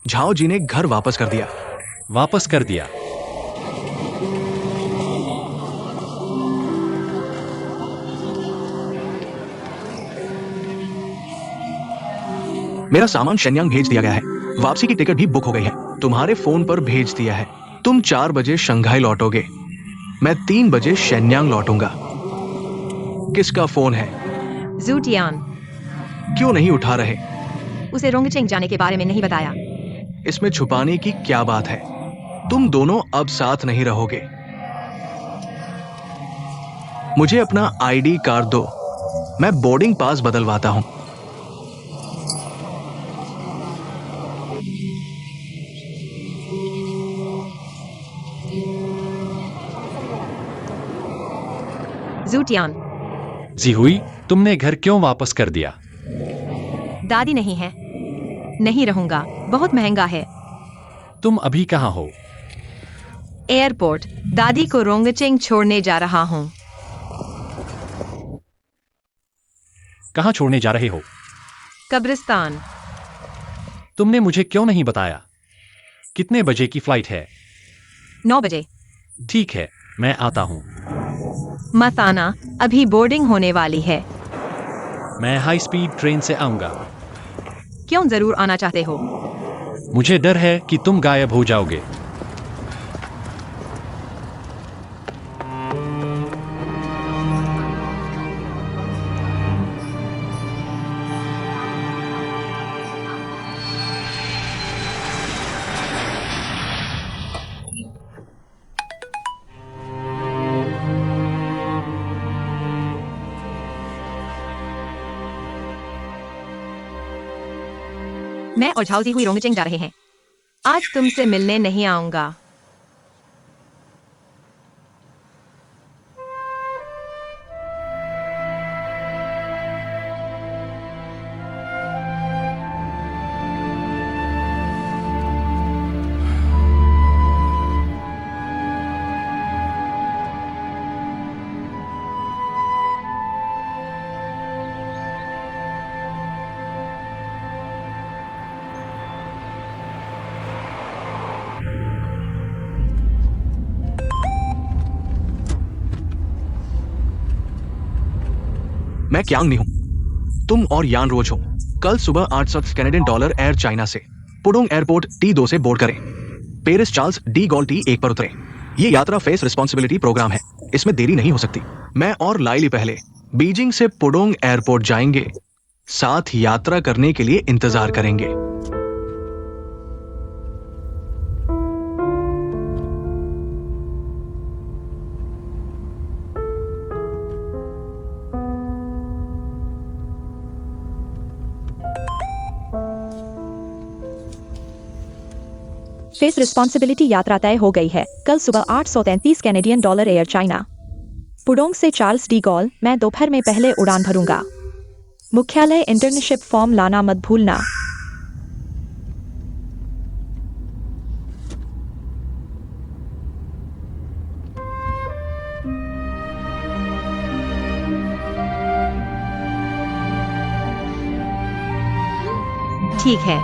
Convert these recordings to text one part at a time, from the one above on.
Zhao जी ने घर वापस कर दिया। वापस कर दिया। मेरा सामान शेन्यांग भेज दिया गया है। वापसी की टिकट भी बुक हो गई है। तुम्हारे फोन पर भेज दिया है। तुम 4 बजे शंघाई लौटोगे। मैं 3 बजे शेन्यांग लौटूंगा। किसका फोन है? जूटियान। क्यों नहीं उठा रहे? उसे रोंगचेंग जाने के बारे में नहीं बताया। इसमें छुपाने की क्या बात है? तुम दोनों अब साथ नहीं रहोगे। मुझे अपना आईडी कार्ड दो। मैं बोर्डिंग पास बदलवाता हूं। जूटियान। जीहुई, तुमने घर क्यों वापस कर दिया? दादी नहीं है। नहीं रहूंगा, बहुत महंगा है। तुम अभी कहाँ हो? एयरपोर्ट। दादी को रोंगचेंग छोड़ने जा रहा हूँ। कहाँ छोड़ने जा रहे हो? कब्रिस्तान। तुमने मुझे क्यों नहीं बताया? कितने बजे की फ्लाइट है? 9 बजे। ठीक है, मैं आता हूँ। मत आना, अभी बोर्डिंग होने वाली है। मैं हाई स्पीड ट्रेन से आऊंगा। क्यों जरूर आना चाहते हो? मुझे डर है कि तुम गायब हो जाओगे। मैं और झाओजी हुई रोंगचेंग जा रहे हैं। आज तुमसे मिलने नहीं आऊंगा। मैं क्यांग नहीं हूं। तुम और यान रोज हो। कल सुबह 800 कैनेडियन डॉलर एयर चाइना से पुडोंग एयरपोर्ट T2 से बोर्ड करें। Paris Charles de Gaulle T1 पर उतरे। ये यात्रा फेस रिस्पॉन्सिबिलिटी प्रोग्राम है। इसमें देरी नहीं हो सकती। मैं और लाइली पहले बीजिंग से पुडोंग एयरपोर्ट जाएंगे। साथ यात्रा करने के लिए इंतजार करेंगे। फेस रिस्पॉन्सिबिलिटी यात्रा तय हो गई है। कल सुबह 833 Canadian dollar air China Pudong से चार्ल्स डी गॉल। मैं दोपहर में पहले उड़ान भरूंगा। मुख्यालय इंटर्नशिप फॉर्म लाना मत भूलना। ठीक है।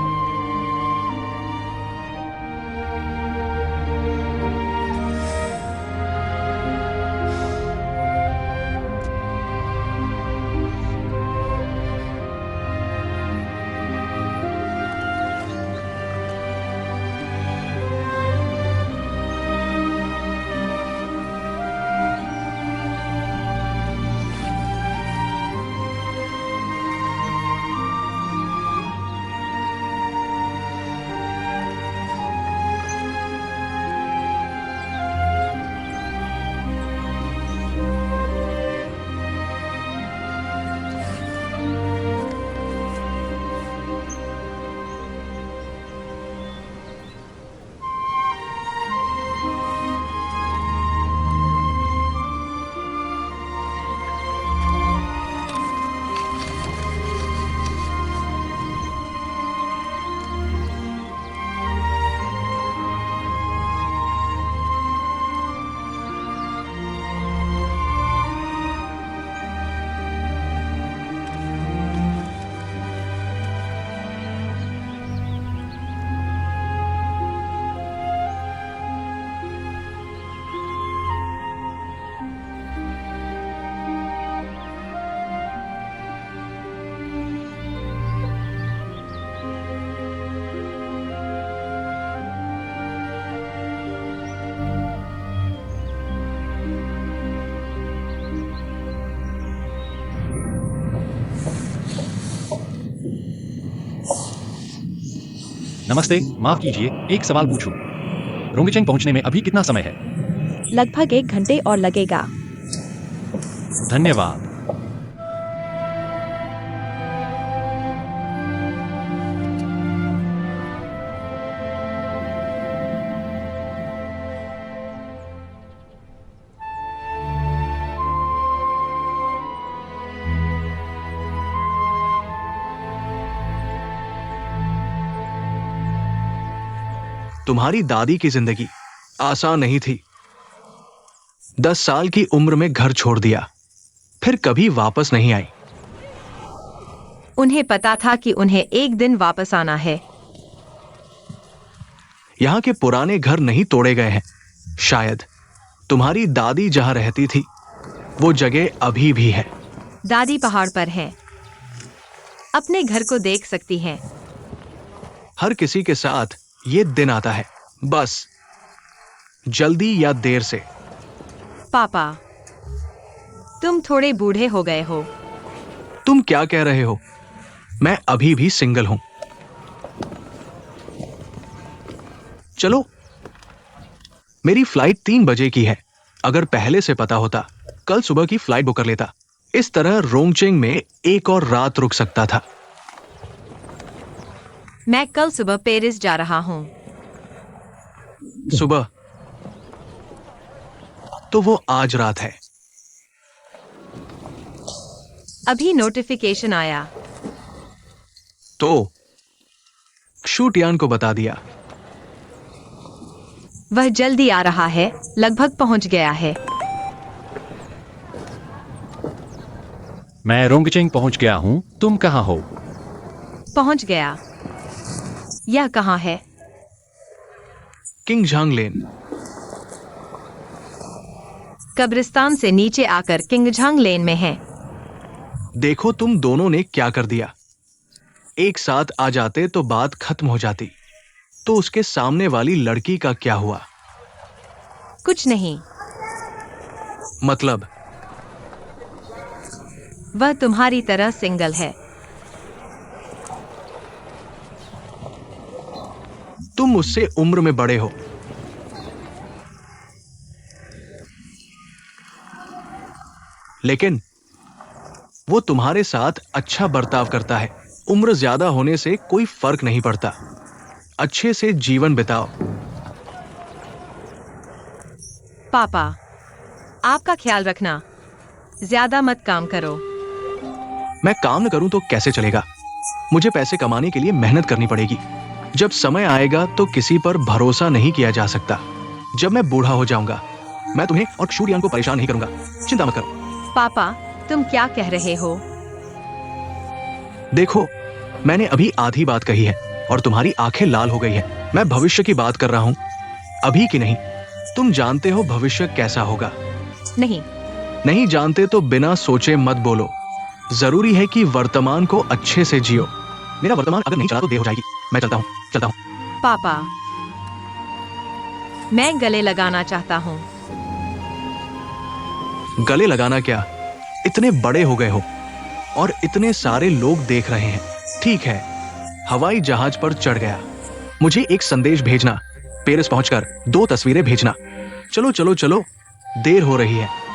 नमस्ते, माफ कीजिए, एक सवाल पूछूं। रोंगचेंग पहुंचने में अभी कितना समय है? लगभग 1 घंटे और लगेगा। धन्यवाद। तुम्हारी दादी की जिंदगी आसान नहीं थी। 10 साल की उम्र में घर छोड़ दिया, फिर कभी वापस नहीं आई। उन्हें पता था कि उन्हें एक दिन वापस आना है। यहाँ के पुराने घर नहीं तोड़े गए हैं। शायद तुम्हारी दादी जहां रहती थी वो जगह अभी भी है। दादी पहाड़ पर है, अपने घर को देख सकती हैं। हर किसी के साथ ये दिन आता है, बस जल्दी या देर से। पापा, तुम थोड़े बूढ़े हो गए हो। तुम क्या कह रहे हो? मैं अभी भी सिंगल हूं। चलो, मेरी फ्लाइट 3 बजे की है। अगर पहले से पता होता कल सुबह की फ्लाइट बुक कर लेता। इस तरह रोंगचेंग में एक और रात रुक सकता था। मैं कल सुबह पेरिस जा रहा हूँ। सुबह? तो वो आज रात है। अभी नोटिफिकेशन आया। तो शूटियान को बता दिया। वह जल्दी आ रहा है, लगभग पहुंच गया है। मैं रोंगचेंग पहुंच गया हूं, तुम कहां हो? पहुंच गया। यह कहाँ है? किंग झांग लेन। कब्रिस्तान से नीचे आकर किंगझांग लेन में है। देखो तुम दोनों ने क्या कर दिया। एक साथ आ जाते तो बात खत्म हो जाती। तो उसके सामने वाली लड़की का क्या हुआ? कुछ नहीं, मतलब? वह तुम्हारी तरह सिंगल है। तुम उससे उम्र में बड़े हो। लेकिन वो तुम्हारे साथ अच्छा बर्ताव करता है। उम्र ज्यादा होने से कोई फर्क नहीं पड़ता। अच्छे से जीवन बिताओ। पापा, आपका ख्याल रखना। ज्यादा मत काम करो। मैं काम न करूं तो कैसे चलेगा? मुझे पैसे कमाने के लिए मेहनत करनी पड़ेगी। जब समय आएगा तो किसी पर भरोसा नहीं किया जा सकता। जब मैं बूढ़ा हो जाऊंगा, मैं तुम्हें और शूरियान को परेशान नहीं करूंगा। चिंता मत करो। पापा, तुम क्या कह रहे हो? देखो, मैंने अभी आधी बात कही है और तुम्हारी आंखें लाल हो गई है। मैं भविष्य की बात कर रहा हूं, अभी की नहीं। तुम जानते हो भविष्य कैसा होगा। नहीं। नहीं जानते तो बिना सोचे मत बोलो। जरूरी है कि वर्तमान को अच्छे से जियो। मेरा वर्तमान अगर नहीं चला तो देर हो जाएगी। मैं चलता हूं। पापा, मैं गले लगाना चाहता हूँ। गले लगाना क्या? इतने बड़े हो गए हो और इतने सारे लोग देख रहे हैं। ठीक है, हवाई जहाज पर चढ़ गया। मुझे एक संदेश भेजना। पेरिस पहुंचकर 2 तस्वीरें भेजना। चलो चलो चलो, देर हो रही है।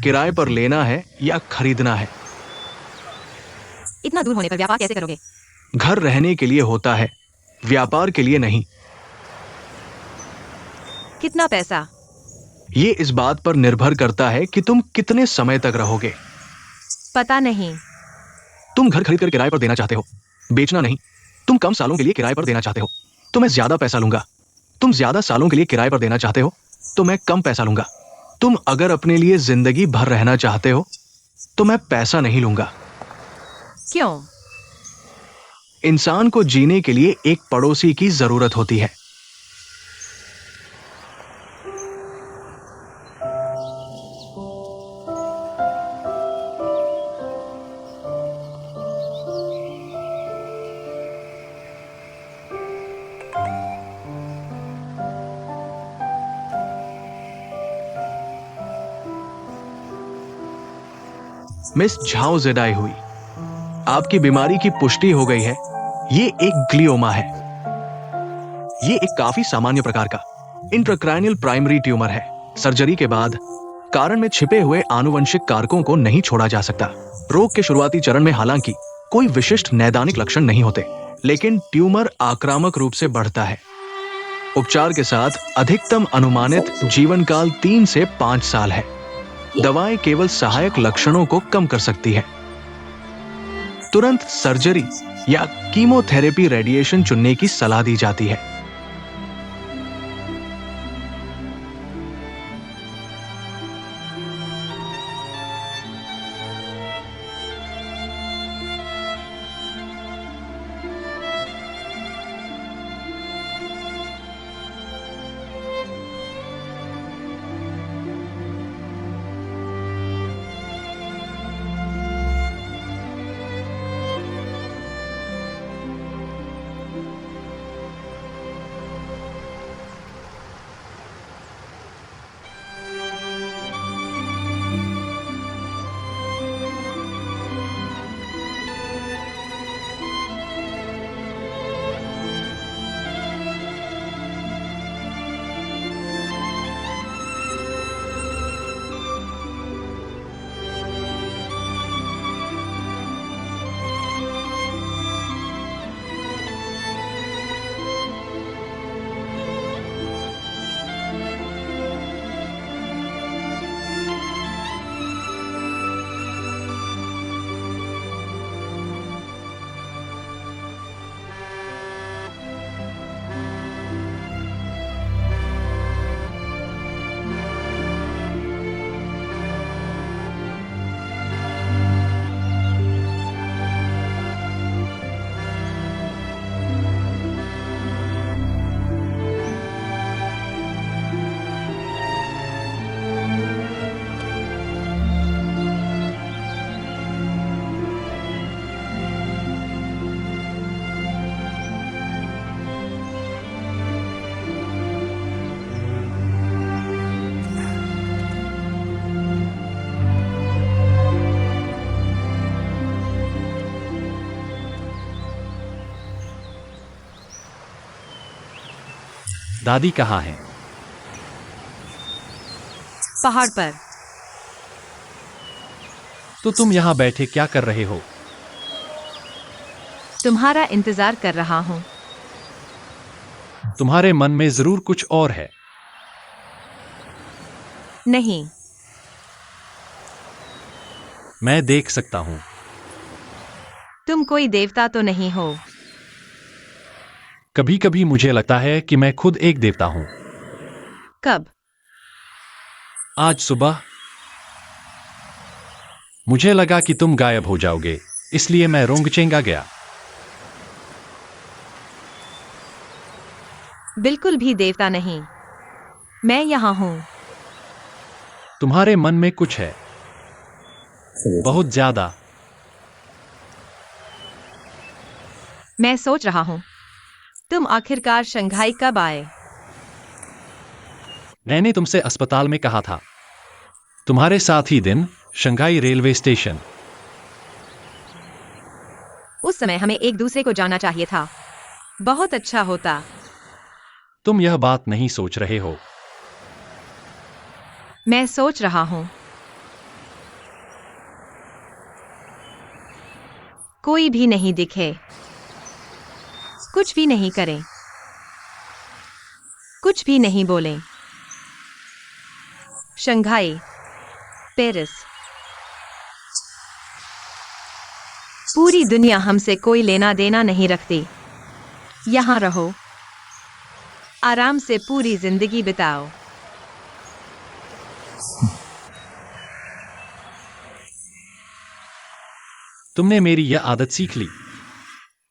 किराए पर लेना है या खरीदना है? इतना दूर होने पर व्यापार कैसे करोगे? घर रहने के लिए होता है, व्यापार के लिए नहीं। कितना पैसा? ये इस बात पर निर्भर करता है कि तुम कितने समय तक रहोगे। पता नहीं। तुम घर खरीद कर किराए पर देना चाहते हो, बेचना नहीं। तुम कम सालों के लिए किराए पर देना चाहते हो, तो मैं ज्यादा पैसा लूंगा। तुम ज्यादा सालों के लिए किराए पर देना चाहते हो, तो मैं कम पैसा लूंगा। तुम अगर अपने लिए जिंदगी भर रहना चाहते हो, तो मैं पैसा नहीं लूंगा। क्यों? इंसान को जीने के लिए एक पड़ोसी की जरूरत होती है। मिस झाओ जेडाई हुई, आपकी बीमारी की पुष्टि हो गई है। ये एक ग्लियोमा है। ये एक काफी सामान्य प्रकार का इंट्राक्रैनियल प्राइमरी ट्यूमर है। सर्जरी के बाद कारण में छिपे हुए आनुवंशिक कारकों को नहीं छोड़ा जा सकता। रोग के शुरुआती चरण में हालांकि कोई विशिष्ट नैदानिक लक्षण नहीं होते, लेकिन ट्यूमर आक्रामक रूप से बढ़ता है। उपचार के साथ अधिकतम अनुमानित जीवन काल 3 से 5 साल है। दवाएं केवल सहायक लक्षणों को कम कर सकती है। तुरंत सर्जरी या कीमोथेरेपी रेडिएशन चुनने की सलाह दी जाती है। दादी कहाँ है? पहाड़ पर। तो तुम यहाँ बैठे क्या कर रहे हो? तुम्हारा इंतजार कर रहा हूँ। तुम्हारे मन में जरूर कुछ और है। नहीं। मैं देख सकता हूँ। तुम कोई देवता तो नहीं हो। कभी कभी मुझे लगता है कि मैं खुद एक देवता हूँ। कब? आज सुबह मुझे लगा कि तुम गायब हो जाओगे, इसलिए मैं रोंगचेंगा गया। बिल्कुल भी देवता नहीं। मैं यहाँ हूँ। तुम्हारे मन में कुछ है, बहुत ज्यादा। मैं सोच रहा हूँ, तुम आखिरकार शंघाई कब आए? मैंने तुमसे अस्पताल में कहा था। तुम्हारे साथ ही दिन शंघाई रेलवे स्टेशन। उस समय हमें एक दूसरे को जानना चाहिए था। बहुत अच्छा होता। तुम यह बात नहीं सोच रहे हो। मैं सोच रहा हूँ। कोई भी नहीं दिखे, कुछ भी नहीं करें, कुछ भी नहीं बोलें। Shanghai, Paris. पूरी दुनिया हमसे कोई लेना देना नहीं रखती। यहाँ रहो, आराम से पूरी जिंदगी बिताओ। तुमने मेरी यह आदत सीख ली।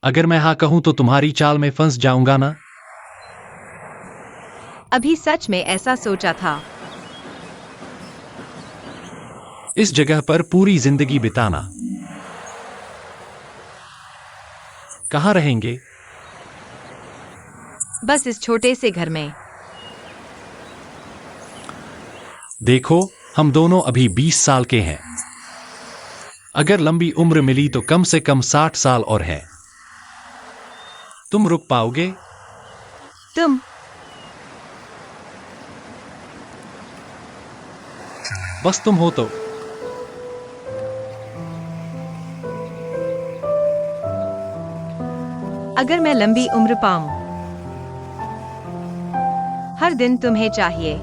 अगर मैं हाँ कहूं तो तुम्हारी चाल में फंस जाऊंगा ना? अभी सच में ऐसा सोचा था। इस जगह पर पूरी जिंदगी बिताना। कहाँ रहेंगे? बस इस छोटे से घर में। देखो, हम दोनों अभी 20 साल के हैं। अगर लंबी उम्र मिली तो कम से कम 60 साल और है। तुम रुक पाओगे? तुम बस तुम हो तो। अगर मैं लंबी उम्र पाऊं, हर दिन तुम्हें चाहिए।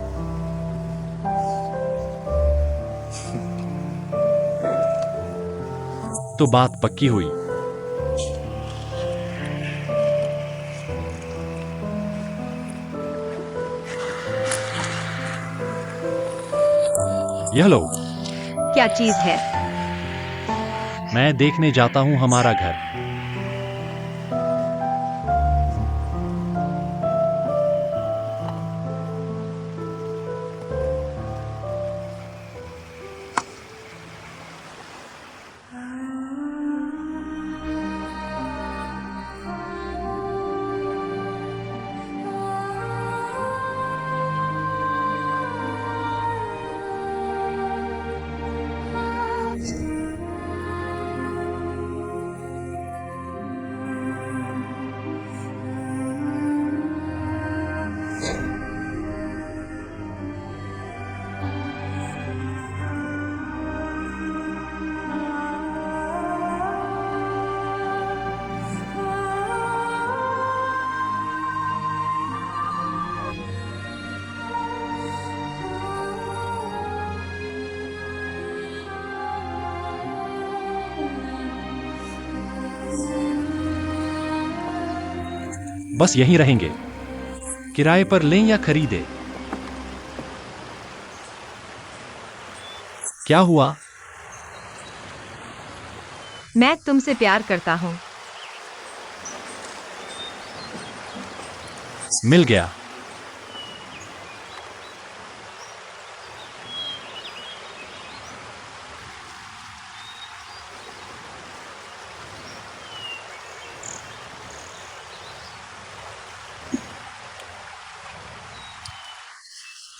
तो बात पक्की हुई। यह लो। क्या चीज है? मैं देखने जाता हूं हमारा घर। बस यहीं रहेंगे। किराए पर लें या खरीदे? क्या हुआ? मैं तुमसे प्यार करता हूं। मिल गया।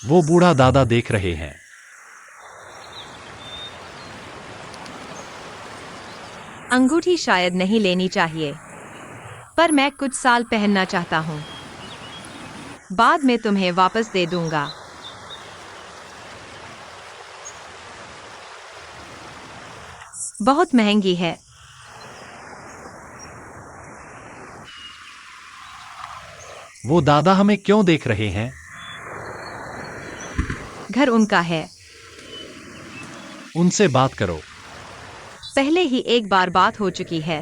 वो बूढ़ा दादा देख रहे हैं। अंगूठी शायद नहीं लेनी चाहिए, पर मैं कुछ साल पहनना चाहता हूं। बाद में तुम्हें वापस दे दूंगा। बहुत महंगी है। वो दादा हमें क्यों देख रहे हैं? घर उनका है। उनसे बात करो। पहले ही एक बार बात हो चुकी है।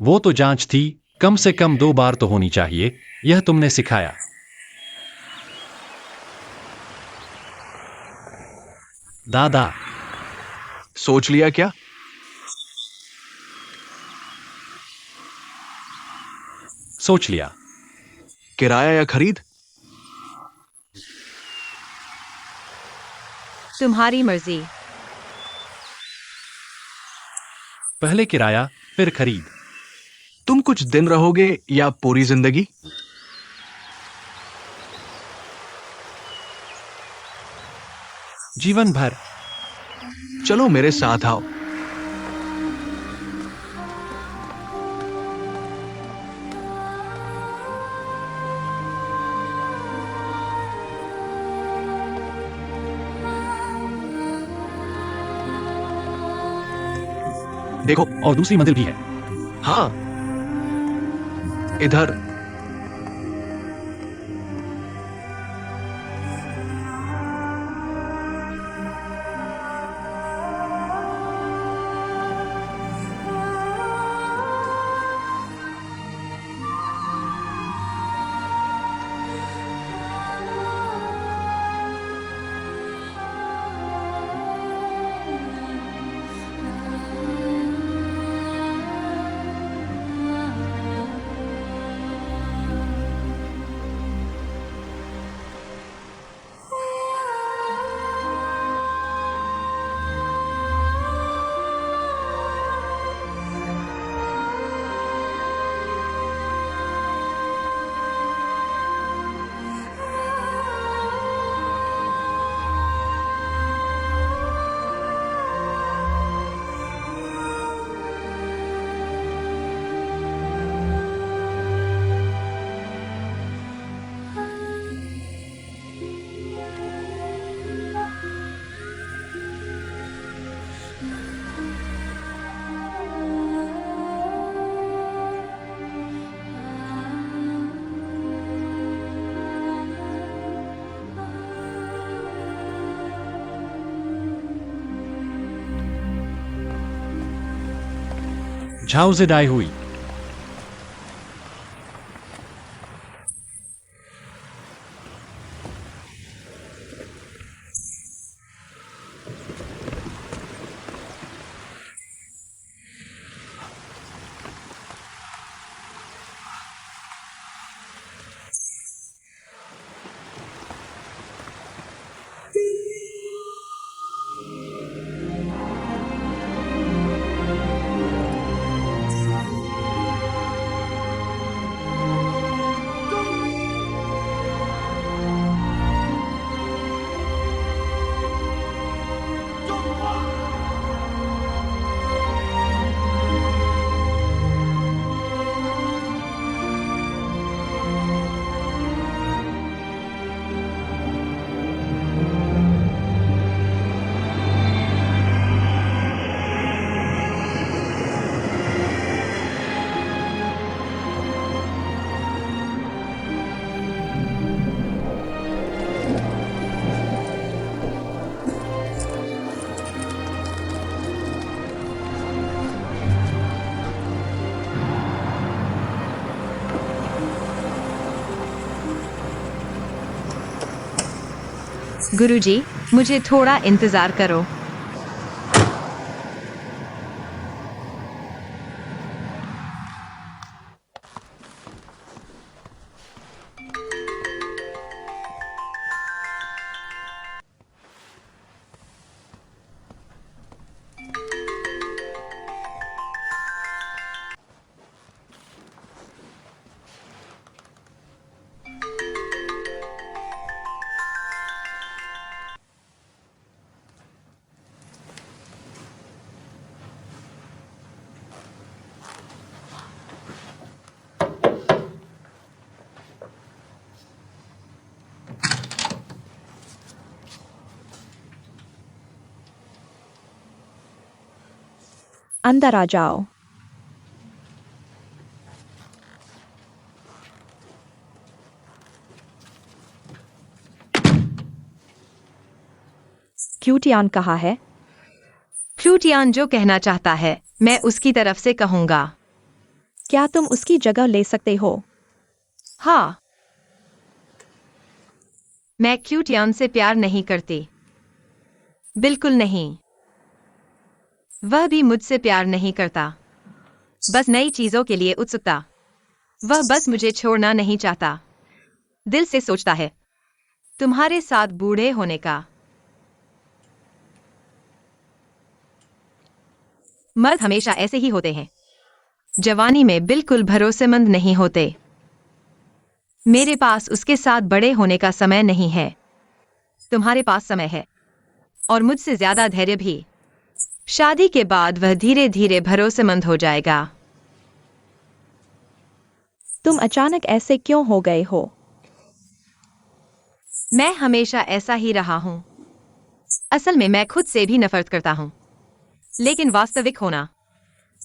वो तो जांच थी, कम से कम 2 बार तो होनी चाहिए। यह तुमने सिखाया। दादा, सोच लिया क्या? सोच लिया। किराया या खरीद? तुम्हारी मर्जी। पहले किराया, फिर खरीद। तुम कुछ दिन रहोगे या पूरी जिंदगी? जीवन भर। चलो मेरे साथ आओ। देखो। और दूसरी मंजिल भी है। हाँ, इधर। झाओ जिदाई हुई। गुरुजी, मुझे थोड़ा इंतजार करो। अंदर आ जाओ। क्यूटियान कहाँ है? फ्लूटियान जो कहना चाहता है मैं उसकी तरफ से कहूंगा। क्या तुम उसकी जगह ले सकते हो? हाँ, मैं क्यूटियान से प्यार नहीं करती, बिल्कुल नहीं। वह भी मुझसे प्यार नहीं करता, बस नई चीजों के लिए उत्सुकता। वह बस मुझे छोड़ना नहीं चाहता, दिल से सोचता है तुम्हारे साथ बूढ़े होने का। मर्द हमेशा ऐसे ही होते हैं, जवानी में बिल्कुल भरोसेमंद नहीं होते। मेरे पास उसके साथ बड़े होने का समय नहीं है, तुम्हारे पास समय है और मुझसे ज्यादा धैर्य भी। शादी के बाद वह धीरे धीरे भरोसेमंद हो जाएगा। तुम अचानक ऐसे क्यों हो गए हो? मैं हमेशा ऐसा ही रहा हूं। असल में मैं खुद से भी नफरत करता हूं, लेकिन वास्तविक होना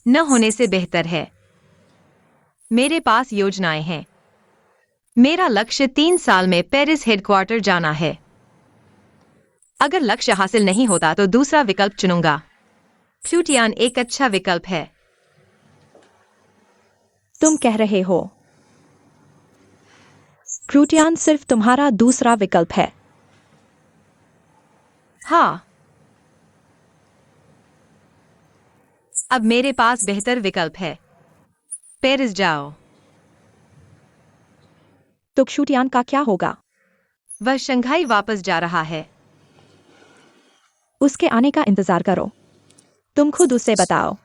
न होने से बेहतर है। मेरे पास योजनाएं हैं। मेरा लक्ष्य 3 साल में पेरिस हेडक्वार्टर जाना है। अगर लक्ष्य हासिल नहीं होता तो दूसरा विकल्प चुनूंगा। फ्यूटियान एक अच्छा विकल्प है। तुम कह रहे हो क्रूटियान सिर्फ तुम्हारा दूसरा विकल्प है? हाँ। अब मेरे पास बेहतर विकल्प है। पेरिस जाओ। तो क्रूटियान का क्या होगा? वह शंघाई वापस जा रहा है। उसके आने का इंतजार करो। तुम खुद उसे बताओ।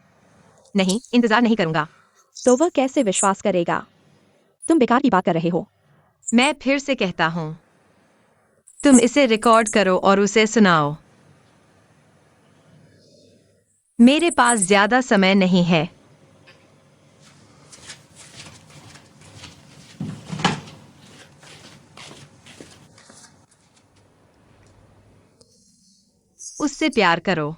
नहीं, इंतजार नहीं करूंगा। तो वह कैसे विश्वास करेगा? तुम बेकार की बात कर रहे हो। मैं फिर से कहता हूं, तुम इसे रिकॉर्ड करो और उसे सुनाओ। मेरे पास ज्यादा समय नहीं है। उससे प्यार करो।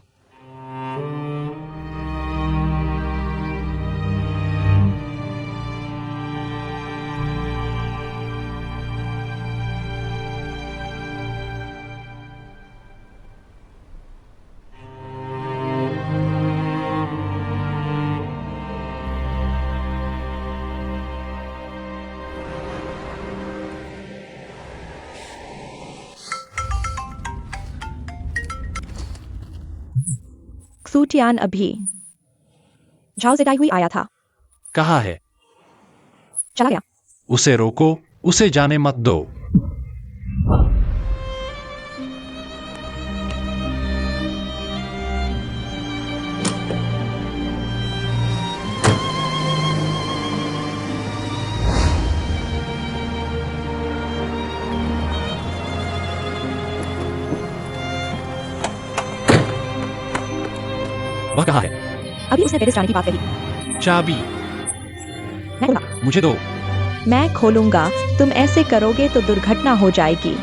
क्रूटियान अभी झाओ जेदाई हुई आया था। कहाँ है? चला गया। उसे रोको, उसे जाने मत दो। वह कहाँ है? अभी उसने पेरिस जाने की बात कही। चाबी मैं बोला मुझे दो। मैं खोलूंगा। तुम ऐसे करोगे तो दुर्घटना हो जाएगी।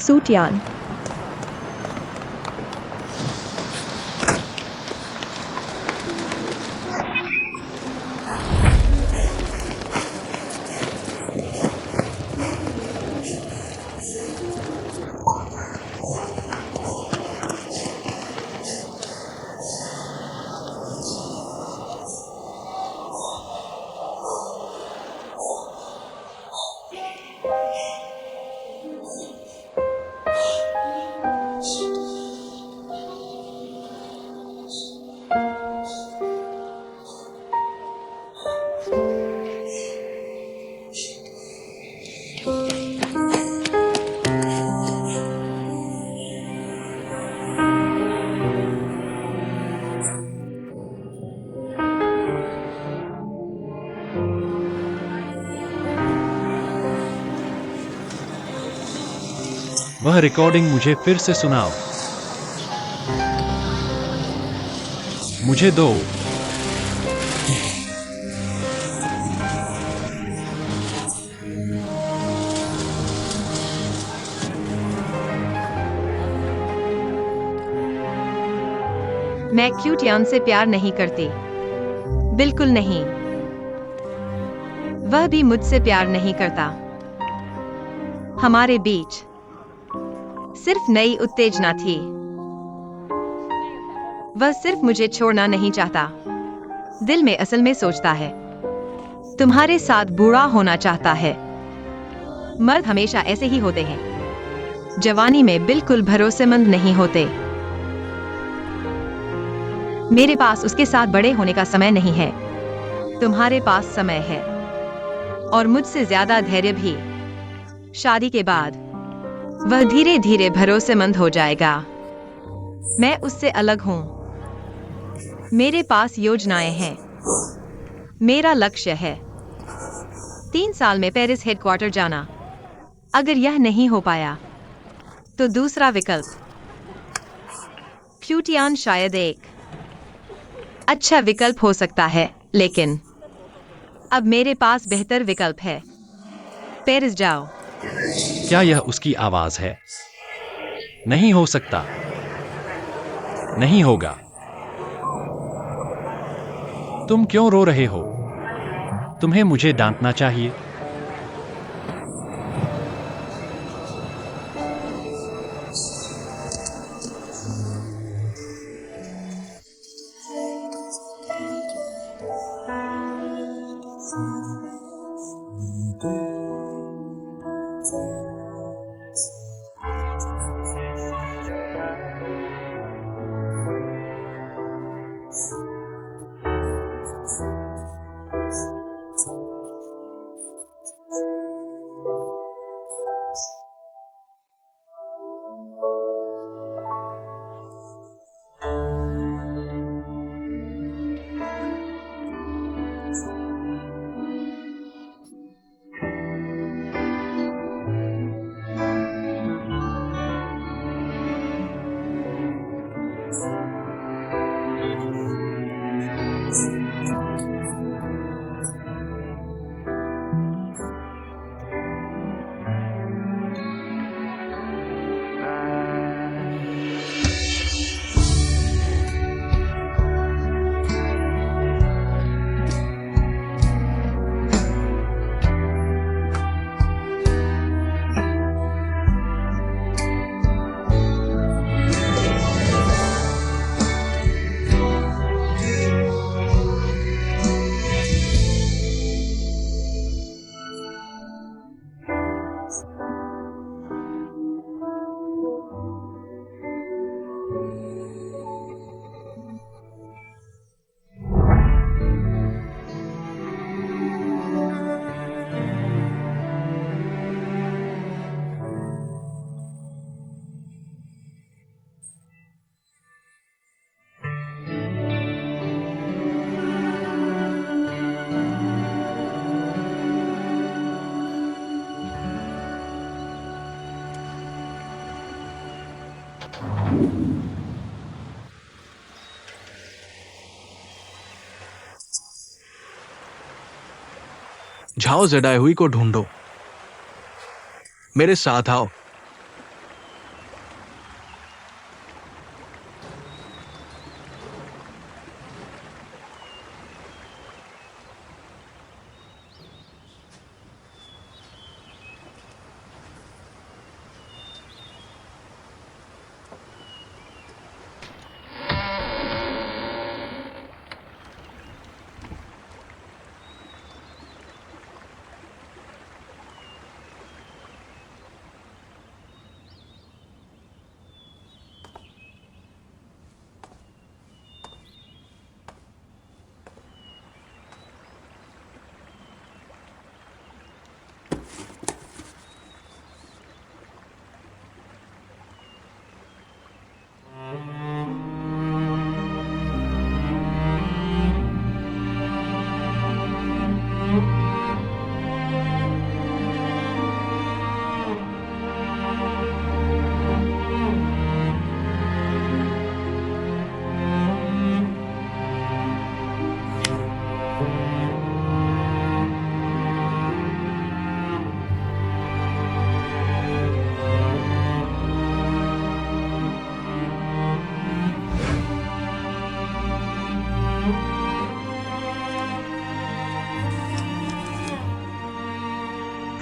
क्रूटियान वह रिकॉर्डिंग मुझे फिर से सुनाओ। मुझे दो। मैं क्यूटियान से प्यार नहीं करती, बिल्कुल नहीं। वह भी मुझसे प्यार नहीं करता। हमारे बीच सिर्फ नई उत्तेजना थी। वह सिर्फ मुझे छोड़ना नहीं चाहता। दिल में असल में सोचता है, तुम्हारे साथ बुरा होना चाहता है। मर्द हमेशा ऐसे ही होते हैं, जवानी में बिल्कुल भरोसेमंद नहीं होते। मेरे पास उसके साथ बड़े होने का समय नहीं है। तुम्हारे पास समय है, और मुझसे ज्यादा धैर्य भी। शादी के बाद वह धीरे धीरे भरोसेमंद हो जाएगा। मैं उससे अलग हूं। मेरे पास योजनाएं हैं। मेरा लक्ष्य है 3 साल में पेरिस हेडक्वार्टर जाना। अगर यह नहीं हो पाया तो दूसरा विकल्प क्यूटियान शायद एक अच्छा विकल्प हो सकता है, लेकिन अब मेरे पास बेहतर विकल्प है। पेरिस जाओ। क्या यह उसकी आवाज है? नहीं हो सकता। नहीं होगा। तुम क्यों रो रहे हो? तुम्हें मुझे डांटना चाहिए। झाओ जेडाहुई को ढूंढो। मेरे साथ आओ।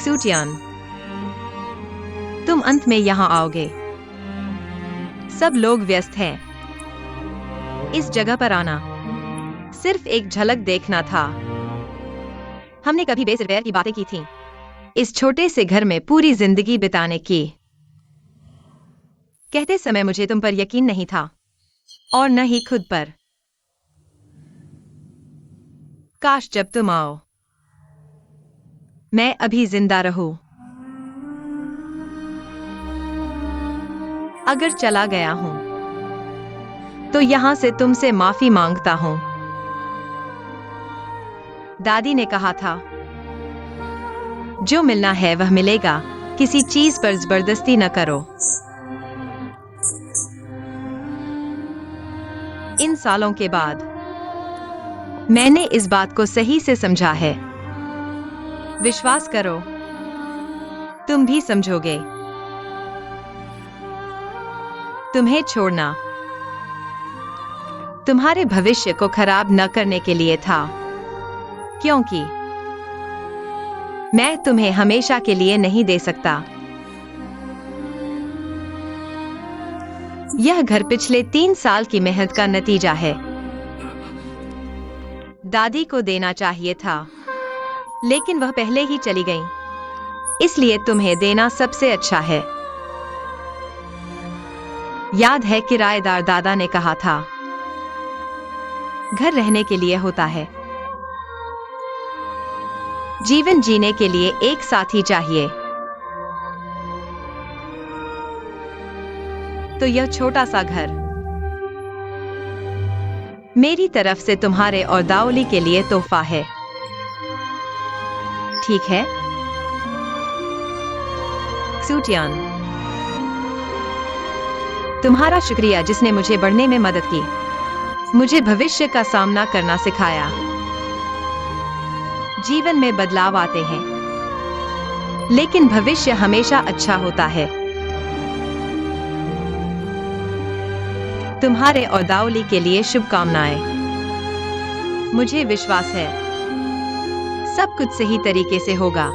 क्सूटियान, तुम अंत में यहाँ आओगे। सब लोग व्यस्त हैं। इस जगह पर आना सिर्फ एक झलक देखना था। हमने कभी बेस रिपेयर की बातें की थी, इस छोटे से घर में पूरी जिंदगी बिताने की। कहते समय मुझे तुम पर यकीन नहीं था और न ही खुद पर। काश जब तुम आओ मैं अभी जिंदा रहूं। अगर चला गया हूं तो यहां से तुमसे माफी मांगता हूं। दादी ने कहा था, जो मिलना है वह मिलेगा, किसी चीज पर जबरदस्ती न करो। इन सालों के बाद मैंने इस बात को सही से समझा है। विश्वास करो, तुम भी समझोगे। तुम्हें छोड़ना तुम्हारे भविष्य को खराब न करने के लिए था, क्योंकि मैं तुम्हें हमेशा के लिए नहीं दे सकता। यह घर पिछले 3 साल की मेहनत का नतीजा है। दादी को देना चाहिए था, लेकिन वह पहले ही चली गईं, इसलिए तुम्हें देना सबसे अच्छा है। याद है किराएदार दादा ने कहा था, घर रहने के लिए होता है, जीवन जीने के लिए एक साथी चाहिए। तो यह छोटा सा घर मेरी तरफ से तुम्हारे और दाओली के लिए तोहफा है, ठीक है? क्सूटियान, तुम्हारा शुक्रिया जिसने मुझे बढ़ने में मदद की, मुझे भविष्य का सामना करना सिखाया। जीवन में बदलाव आते हैं, लेकिन भविष्य हमेशा अच्छा होता है। तुम्हारे और दाओली के लिए शुभकामनाएं। मुझे विश्वास है सब कुछ सही तरीके से होगा।